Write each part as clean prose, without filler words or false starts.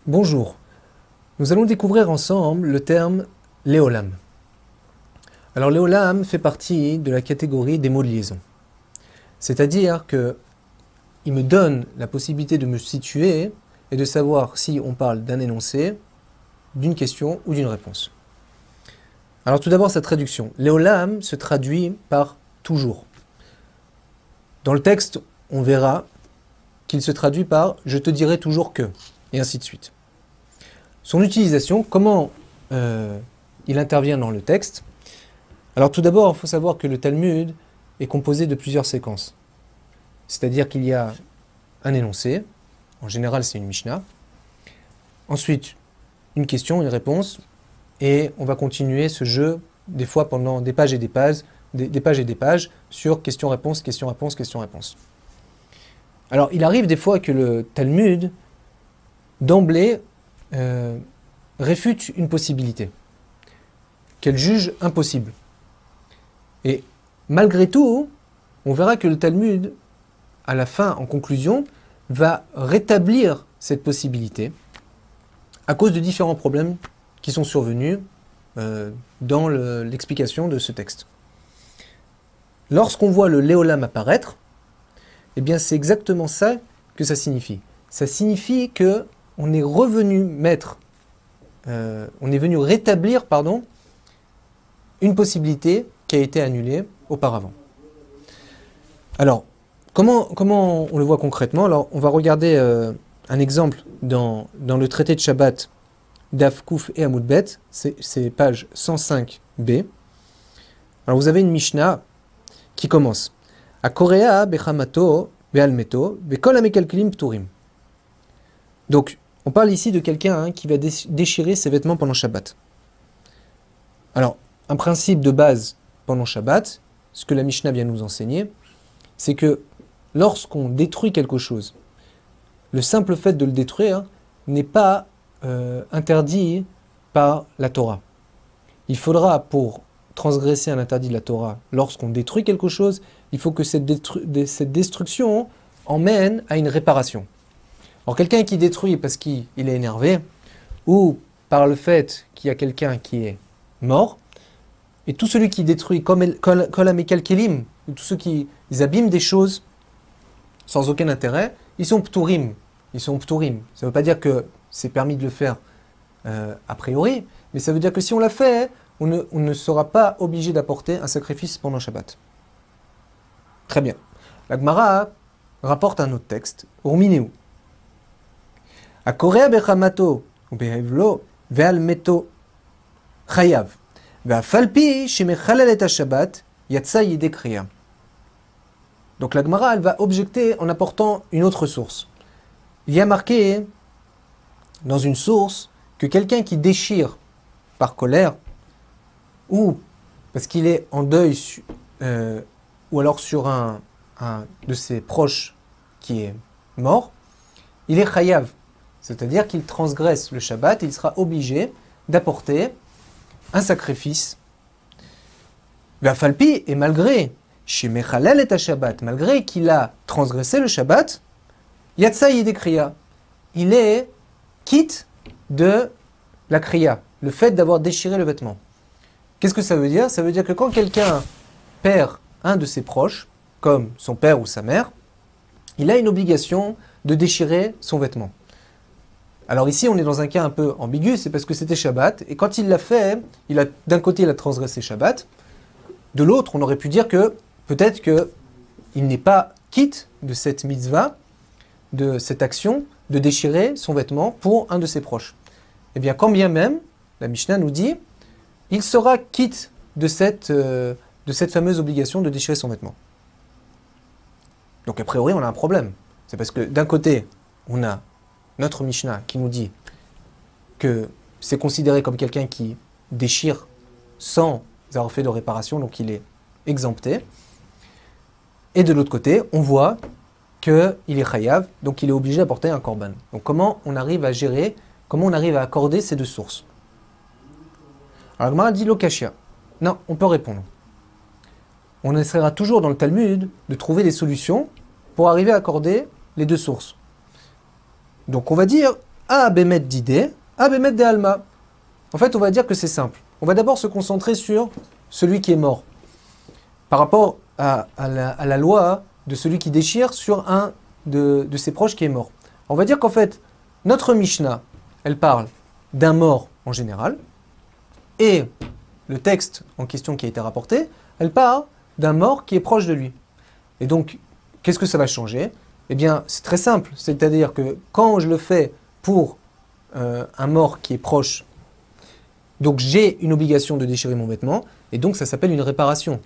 Bonjour, nous allons découvrir ensemble le terme léolam. Alors léolam fait partie de la catégorie des mots de liaison. C'est-à-dire que il me donne la possibilité de me situer et de savoir si on parle d'un énoncé, d'une question ou d'une réponse. Alors tout d'abord sa traduction. Léolam se traduit par toujours. Dans le texte, on verra qu'il se traduit par je te dirai toujours que, et ainsi de suite. Son utilisation, comment il intervient dans le texte. Alors tout d'abord, il faut savoir que le Talmud est composé de plusieurs séquences. C'est-à-dire qu'il y a un énoncé, en général c'est une Mishnah, ensuite une question, une réponse, et on va continuer ce jeu, des fois pendant des pages et des pages, des pages et des pages, sur question-réponse, question-réponse, question-réponse. Alors il arrive des fois que le Talmud, d'emblée, réfute une possibilité, qu'elle juge impossible. Et malgré tout, on verra que le Talmud, à la fin, en conclusion, va rétablir cette possibilité à cause de différents problèmes qui sont survenus dans l'explication de ce texte. Lorsqu'on voit le léolam apparaître, eh bien c'est exactement ça que ça signifie. Ça signifie que on est revenu on est venu rétablir, une possibilité qui a été annulée auparavant. Alors, comment on le voit concrètement? Alors, on va regarder un exemple dans le traité de Shabbat d'Af Kouf et Amoud Bet, c'est page 105b. Alors, vous avez une Mishnah qui commence à Korea Bechamato Bealmeto Bekol Amekalkilim Pturim. Donc, on parle ici de quelqu'un qui va déchirer ses vêtements pendant Shabbat. Alors, un principe de base pendant Shabbat, ce que la Mishnah vient nous enseigner, c'est que lorsqu'on détruit quelque chose, le simple fait de le détruire n'est pas interdit par la Torah. Il faudra, pour transgresser un interdit de la Torah, lorsqu'on détruit quelque chose, il faut que cette destruction emmène à une réparation. Alors quelqu'un qui détruit parce qu'il est énervé, ou par le fait qu'il y a quelqu'un qui est mort, et tout celui qui détruit, comme Amekal Kelim, ou tous ceux qui abîment des choses sans aucun intérêt, ils sont pturim. Ils sont pturim. Ça ne veut pas dire que c'est permis de le faire a priori, mais ça veut dire que si on l'a fait, on ne sera pas obligé d'apporter un sacrifice pendant Shabbat. Très bien. La Gemara rapporte un autre texte, Urmineu. A Korea bechamato ou behevlo ve'almeto chayav ve'afalpi shemechalel et Shabbat yatsa yidei kriya. Donc la Gemara, elle va objecter en apportant une autre source. Il y a marqué dans une source que quelqu'un qui déchire par colère ou parce qu'il est en deuil ou alors sur un de ses proches qui est mort, il est chayav. C'est-à-dire qu'il transgresse le Shabbat et il sera obligé d'apporter un sacrifice. Vafalpi, et malgré, chez Mechalel et Shabbat, malgré qu'il a transgressé le Shabbat, Yatsa yidei kriya, il est quitte de la kriya, le fait d'avoir déchiré le vêtement. Qu'est-ce que ça veut dire? Ça veut dire que quand quelqu'un perd un de ses proches, comme son père ou sa mère, il a une obligation de déchirer son vêtement. Alors ici, on est dans un cas un peu ambigu, c'est parce que c'était Shabbat, et quand il l'a fait, d'un côté, il a transgressé Shabbat, de l'autre, on aurait pu dire que peut-être qu'il n'est pas quitte de cette mitzvah, de cette action, de déchirer son vêtement pour un de ses proches. Eh bien, quand bien même, la Mishnah nous dit, il sera quitte de cette fameuse obligation de déchirer son vêtement. Donc a priori, on a un problème. C'est parce que d'un côté, on a notre Mishnah qui nous dit que c'est considéré comme quelqu'un qui déchire sans avoir fait de réparation, donc il est exempté. Et de l'autre côté, on voit qu'il est chayav, donc il est obligé d'apporter un korban. Donc comment on arrive à gérer, comment on arrive à accorder ces deux sources? Alors Gemara dit l'okashia. Non, on peut répondre. On essaiera toujours dans le Talmud de trouver des solutions pour arriver à accorder les deux sources. Donc on va dire, A Bemet d'idée, A Bemet de Alma. En fait, on va dire que c'est simple. On va d'abord se concentrer sur celui qui est mort. Par rapport à la loi de celui qui déchire sur un de ses proches qui est mort. On va dire qu'en fait, notre Mishnah, elle parle d'un mort en général, et le texte en question qui a été rapporté, elle parle d'un mort qui est proche de lui. Et donc, qu'est-ce que ça va changer? Eh bien, c'est très simple. C'est-à-dire que quand je le fais pour un mort qui est proche, donc j'ai une obligation de déchirer mon vêtement, et donc ça s'appelle une réparation.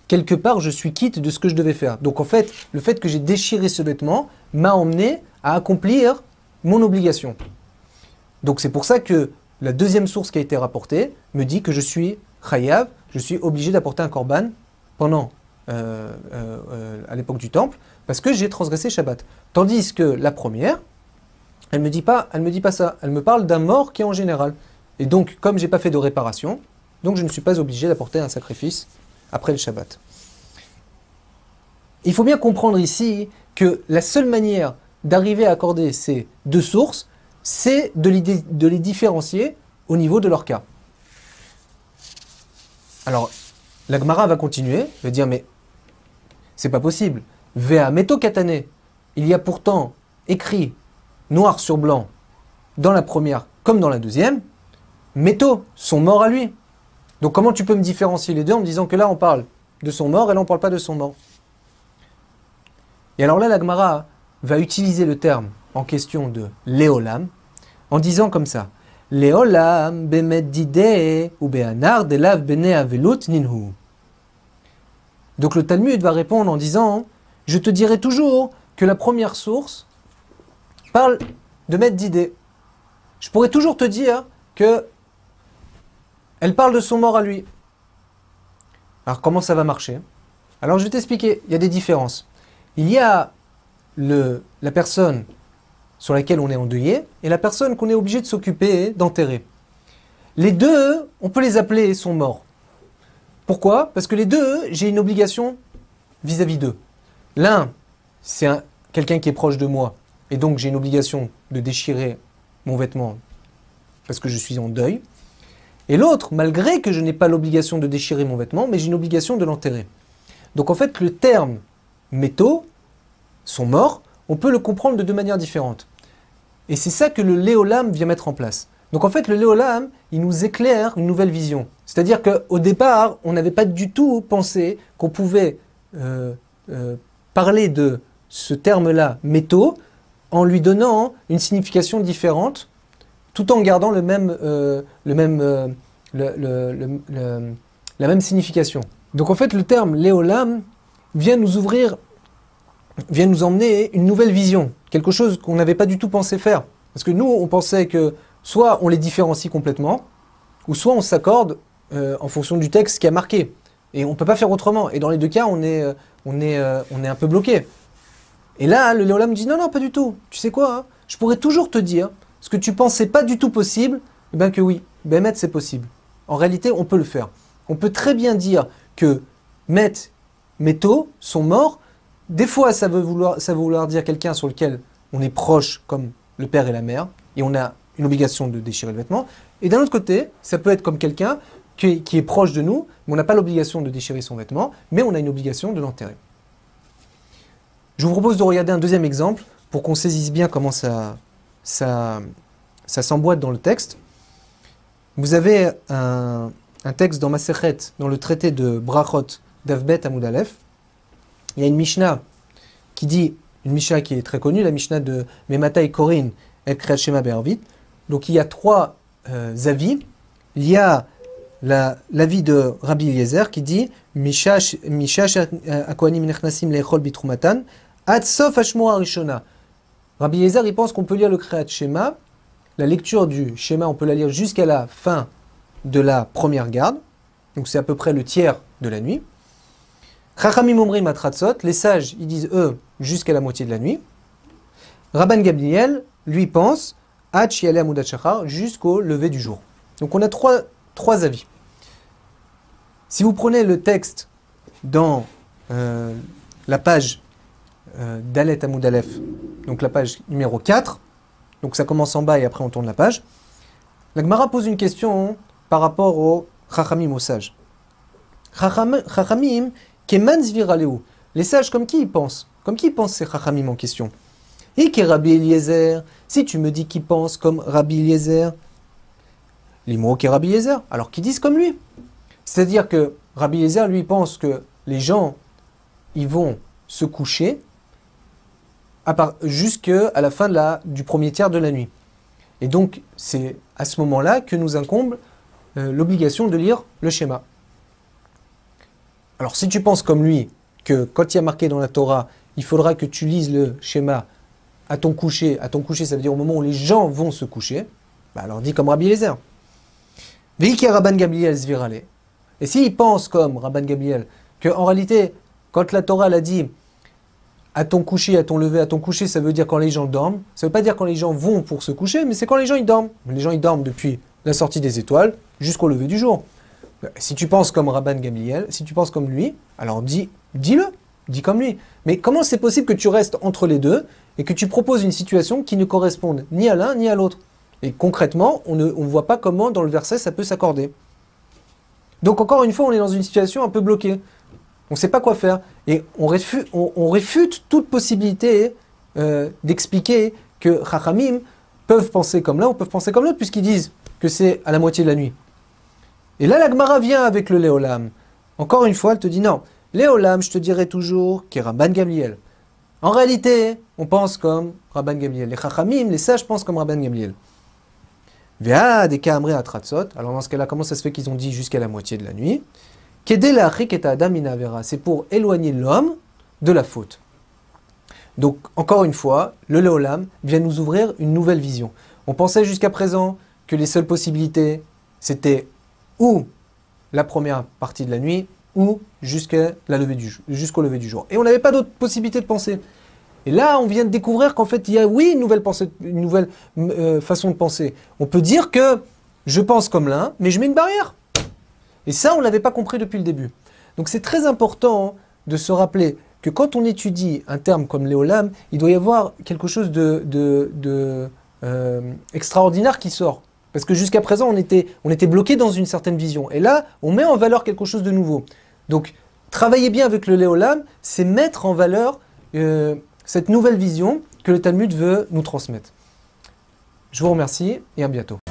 Quelque part, je suis quitte de ce que je devais faire. Donc en fait, le fait que j'ai déchiré ce vêtement m'a emmené à accomplir mon obligation. Donc c'est pour ça que la deuxième source qui a été rapportée me dit que je suis chayav, je suis obligé d'apporter un korban pendant, à l'époque du temple, parce que j'ai transgressé Shabbat. Tandis que la première, elle me dit pas ça. Elle me parle d'un mort qui est en général. Et donc, comme j'ai pas fait de réparation, donc je ne suis pas obligé d'apporter un sacrifice après le Shabbat. Il faut bien comprendre ici que la seule manière d'arriver à accorder ces deux sources, c'est de les différencier au niveau de leur cas. Alors, la Gemara va continuer, va dire, mais c'est pas possible. Vea meto katane, il y a pourtant écrit noir sur blanc dans la première comme dans la deuxième, meto, sont morts à lui. Donc comment tu peux me différencier les deux en me disant que là on parle de son mort et là on ne parle pas de son mort? Et alors là la Gemara va utiliser le terme en question de Léolam en disant comme ça: Léolam bemet dide ou be'anar delav bene avelut ninhu. Donc le Talmud va répondre en disant: je te dirai toujours que la première source parle de mettre d'idée. Je pourrais toujours te dire que elle parle de son mort à lui. Alors comment ça va marcher? Alors je vais t'expliquer, il y a des différences. Il y a la personne sur laquelle on est endeuillé et la personne qu'on est obligé de s'occuper d'enterrer. Les deux, on peut les appeler sont morts. Pourquoi? Parce que les deux, j'ai une obligation vis-à-vis d'eux. L'un, c'est quelqu'un qui est proche de moi et donc j'ai une obligation de déchirer mon vêtement parce que je suis en deuil. Et l'autre, malgré que je n'ai pas l'obligation de déchirer mon vêtement, mais j'ai une obligation de l'enterrer. Donc en fait, le terme métaux sont morts, on peut le comprendre de deux manières différentes. Et c'est ça que le Léolam vient mettre en place. Donc en fait, le Léolam, il nous éclaire une nouvelle vision. C'est-à-dire qu'au départ, on n'avait pas du tout pensé qu'on pouvait parler de ce terme-là, métaux, en lui donnant une signification différente, tout en gardant la même signification. Donc en fait, le terme Léolam vient nous emmener une nouvelle vision, quelque chose qu'on n'avait pas du tout pensé faire. Parce que nous, on pensait que soit on les différencie complètement, ou soit on s'accorde en fonction du texte qui a marqué. Et on ne peut pas faire autrement. Et dans les deux cas, on est un peu bloqué. Et là, le Léolam dit non, pas du tout. Tu sais quoi, hein, je pourrais toujours te dire ce que tu pensais pas du tout possible, eh bien que oui, Bémet c'est possible. En réalité, on peut le faire. On peut très bien dire que métaux sont morts. Des fois, ça veut vouloir dire quelqu'un sur lequel on est proche, comme le père et la mère, et on a une obligation de déchirer le vêtement. Et d'un autre côté, ça peut être comme quelqu'un qui est proche de nous, mais on n'a pas l'obligation de déchirer son vêtement, mais on a une obligation de l'enterrer. Je vous propose de regarder un deuxième exemple pour qu'on saisisse bien comment ça s'emboîte dans le texte. Vous avez un texte dans Masechet, dans le traité de Brachot d'Avbet Amoud Aleph. Il y a une Mishnah qui dit, une Mishnah qui est très connue, la Mishnah de Mematai Korin et Kriyat Shema Be'arvit. Donc il y a trois avis. Il y a l'avis de Rabbi Eliezer qui dit Mishash Akohanim Nechnasim Lechol Bitrumatan Ad Sof Hashmoa Rishona. Rabbi Eliezer, il pense qu'on peut lire le Kriyat Shema, la lecture du Shema, on peut la lire jusqu'à la fin de la première garde, donc c'est à peu près le tiers de la nuit. Chachamim Omrim Atratzot, les sages, ils disent eux, jusqu'à la moitié de la nuit. Rabban Gamliel, lui, pense Ad Shiale Amudat Shachar, jusqu'au lever du jour. Donc on a trois avis. Si vous prenez le texte dans la page Dalet Amoud Aleph, donc la page numéro 4, Donc ça commence en bas et après on tourne la page. La Gemara pose une question par rapport au Chachamim, aux sages. Chachamim, keman zviraleu. Les sages, comme qui ils pensent? Comme qui ils pensent ces Chachamim en question? Et qui est Rabbi Eliezer? Si tu me dis qu'ils pensent comme Rabbi Eliezer, l'imro qui est Rabbi Eliezer, alors qu'ils disent comme lui. C'est-à-dire que Rabbi Eliezer, lui, pense que les gens, ils vont se coucher jusqu'à la fin du premier tiers de la nuit. Et donc, c'est à ce moment-là que nous incombe l'obligation de lire le schéma. Alors, si tu penses comme lui, que quand il y a marqué dans la Torah, il faudra que tu lises le schéma à ton coucher, ça veut dire au moment où les gens vont se coucher, bah alors dis comme Rabbi Eliezer. Veiki Rabban Gamliel Zvirale. Et s'il pense comme Rabban Gamliel, qu'en réalité, quand la Torah l'a dit à ton coucher, à ton lever, à ton coucher, ça veut dire quand les gens dorment. Ça ne veut pas dire quand les gens vont pour se coucher, mais c'est quand les gens ils dorment. Les gens ils dorment depuis la sortie des étoiles jusqu'au lever du jour. Si tu penses comme Rabban Gamliel, si tu penses comme lui, alors dis-le, dis comme lui. Mais comment c'est possible que tu restes entre les deux et que tu proposes une situation qui ne corresponde ni à l'un ni à l'autre? Et concrètement, on ne voit pas comment dans le verset ça peut s'accorder. Donc encore une fois, on est dans une situation un peu bloquée. On ne sait pas quoi faire. Et on réfute toute possibilité d'expliquer que Chachamim peuvent penser comme l'un ou peuvent penser comme l'autre, puisqu'ils disent que c'est à la moitié de la nuit. Et là, la Gemara vient avec le Léolam. Encore une fois, elle te dit non. Léolam, je te dirai toujours, qui est Rabban Gamliel. En réalité, on pense comme Rabban Gamliel. Les Chachamim, les sages pensent comme Rabban Gamliel. Vea des Kamre Atratzot. Alors dans ce cas-là, comment ça se fait qu'ils ont dit jusqu'à la moitié de la nuit? C'est pour éloigner l'homme de la faute. Donc, encore une fois, le Léolam vient nous ouvrir une nouvelle vision. On pensait jusqu'à présent que les seules possibilités, c'était ou la première partie de la nuit, ou jusqu'au lever du jour. Et on n'avait pas d'autre possibilité de penser. Et là, on vient de découvrir qu'en fait, il y a, oui, une nouvelle façon de penser. On peut dire que je pense comme l'un, mais je mets une barrière. Et ça, on ne l'avait pas compris depuis le début. Donc c'est très important de se rappeler que quand on étudie un terme comme Léolam, il doit y avoir quelque chose de extraordinaire qui sort. Parce que jusqu'à présent, on était bloqué dans une certaine vision. Et là, on met en valeur quelque chose de nouveau. Donc, travailler bien avec le Léolam, c'est mettre en valeur cette nouvelle vision que le Talmud veut nous transmettre. Je vous remercie et à bientôt.